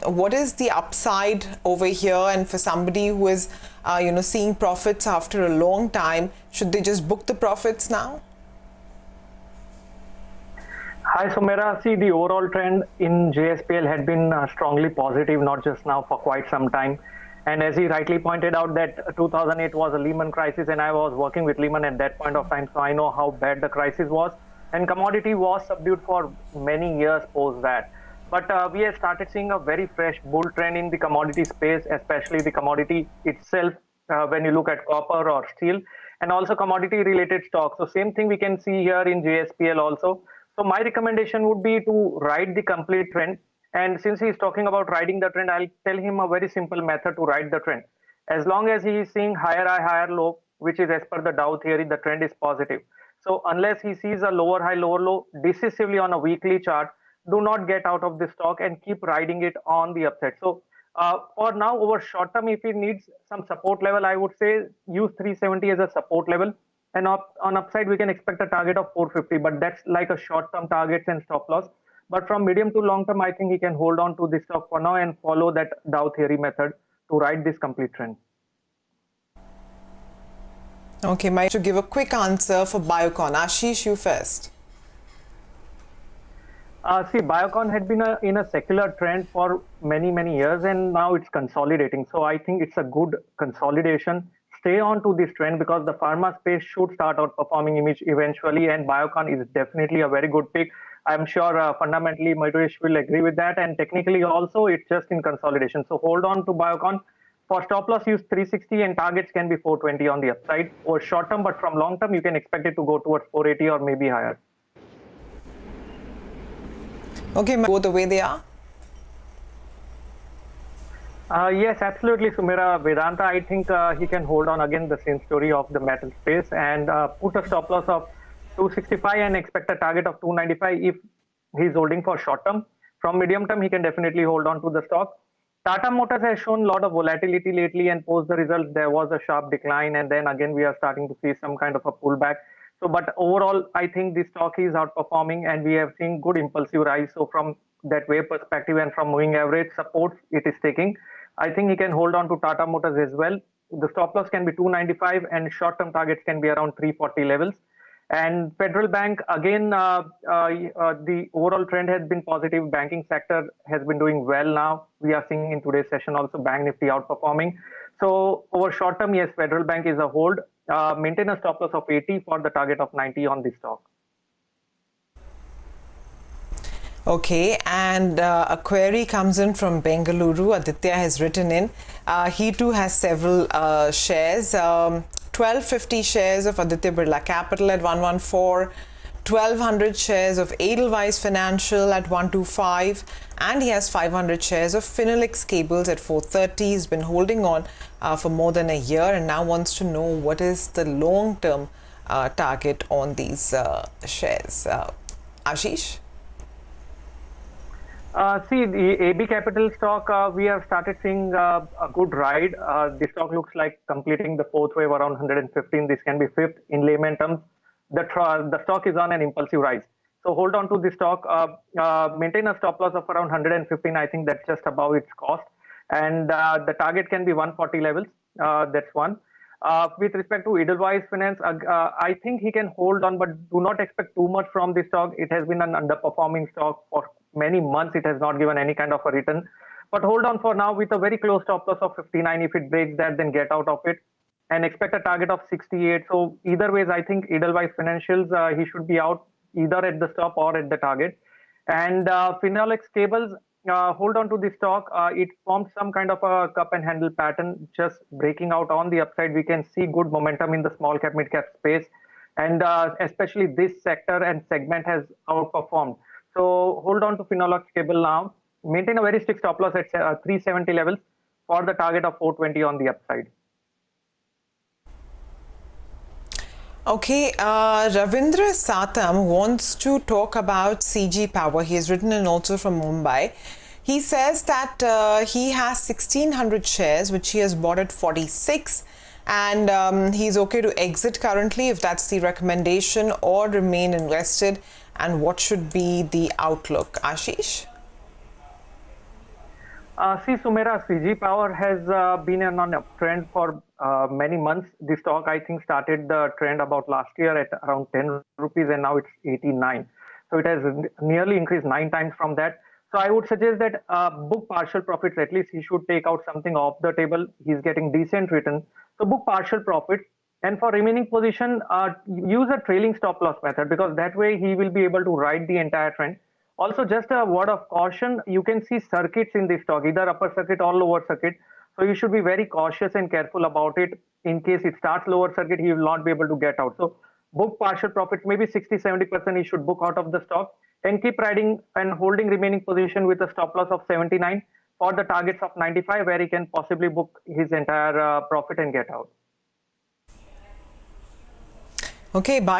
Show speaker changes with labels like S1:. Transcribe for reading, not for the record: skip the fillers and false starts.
S1: what is the upside over here? And for somebody who is, seeing profits after a long time, should they just book the profits now?
S2: Hi, Sumera. See, the overall trend in JSPL had been strongly positive, not just now, for quite some time. And as he rightly pointed out, that 2008 was a Lehman crisis, and I was working with Lehman at that point of time, so I know how bad the crisis was. And commodity was subdued for many years post that. But we have started seeing a very fresh bull trend in the commodity space, especially the commodity itself, when you look at copper or steel, and also commodity related stocks. So same thing we can see here in JSPL also. So my recommendation would be to ride the complete trend. And since he's talking about riding the trend, I'll tell him a very simple method to ride the trend. As long as he is seeing higher high, higher low, which is as per the Dow theory, the trend is positive. So unless he sees a lower high, lower low decisively on a weekly chart, do not get out of the stock and keep riding it on the upside. So for now, over short term, if he needs some support level, I would say use 370 as a support level. And on upside, we can expect a target of 450, but that's like a short-term targets and stop loss. But from medium to long term, I think he can hold on to this stock for now and follow that Dow theory method to ride this complete trend.
S1: Okay, Mike, to give a quick answer for Biocon. Ashish, you first.
S2: See, Biocon had been in a secular trend for many years, and now it's consolidating. So I think it's a good consolidation. Stay on to this trend because the pharma space should start outperforming image eventually, and Biocon is definitely a very good pick. I'm sure fundamentally Madhurish will agree with that, and technically also it's just in consolidation. So hold on to Biocon. For stop loss, use 360 and targets can be 420 on the upside or short term, but from long term you can expect it to go towards 480 or maybe higher.
S1: Okay, go the way they are.
S2: Yes, absolutely, Sumera. Vedanta, I think he can hold on again, the same story of the metal space, and put a stop loss of 265 and expect a target of 295 if he's holding for short term. From medium term, he can definitely hold on to the stock. Tata Motors has shown a lot of volatility lately, and post the results, there was a sharp decline, and then again we are starting to see some kind of a pullback. So, but overall, I think the stock is outperforming, and we have seen good impulsive rise. So, from that wave perspective and from moving average support it is taking, I think he can hold on to Tata Motors as well. The stop loss can be 295 and short-term targets can be around 340 levels. And Federal Bank, again, the overall trend has been positive. Banking sector has been doing well now. We are seeing in today's session also Bank Nifty outperforming. So over short term, yes, Federal Bank is a hold. Maintain a stop loss of 80 for the target of 90 on this stock.
S1: Okay, and a query comes in from Bengaluru. Aditya has written in. He too has several shares. 1250 shares of Aditya Birla Capital at 114, 1200 shares of Edelweiss Financial at 125, and he has 500 shares of Finolex Cables at 430. He's been holding on for more than a year and now wants to know what is the long-term target on these shares. Ashish?
S2: See, the AB Capital stock, we have started seeing a good ride. The stock looks like completing the fourth wave around 115. This can be fifth in layman terms. The stock is on an impulsive rise. So hold on to the stock. Maintain a stop loss of around 115. I think that's just above its cost. And the target can be 140 levels. That's one. With respect to Edelweiss Finance, I think he can hold on, but do not expect too much from this stock. It has been an underperforming stock for many months. It has not given any kind of a return. But hold on for now with a very close stop loss of 59. If it breaks that, then get out of it and expect a target of 68. So either ways, I think Edelweiss Financials, he should be out either at the stop or at the target. And Finolex Cables, hold on to the stock. It formed some kind of a cup and handle pattern, just breaking out on the upside. We can see good momentum in the small cap, mid cap space. And especially this sector and segment has outperformed. So hold on to Finolex Cable now. Maintain a very strict stop loss at 370 levels for the target of 420 on the upside.
S1: Okay, Ravindra Satam wants to talk about CG Power. He has written in also from Mumbai. He says that he has 1600 shares, which he has bought at 46, and he's okay to exit currently if that's the recommendation, or remain invested, and what should be the outlook. Ashish?
S2: See, Sumera, CG Power has been on a uptrend for many months. The stock, I think, started the trend about last year at around 10 rupees and now it's 89. So it has nearly increased 9 times from that. So I would suggest that book partial profits. At least he should take out something off the table. He's getting decent return. So book partial profits. And for remaining position, use a trailing stop loss method, because that way he will be able to ride the entire trend. Also, just a word of caution, you can see circuits in this stock, either upper circuit or lower circuit. So you should be very cautious and careful about it. In case it starts lower circuit, he will not be able to get out. So book partial profits, maybe 60-70% he should book out of the stock, and keep riding and holding remaining position with a stop loss of 79 for the targets of 95, where he can possibly book his entire profit and get out.
S1: Okay, bye.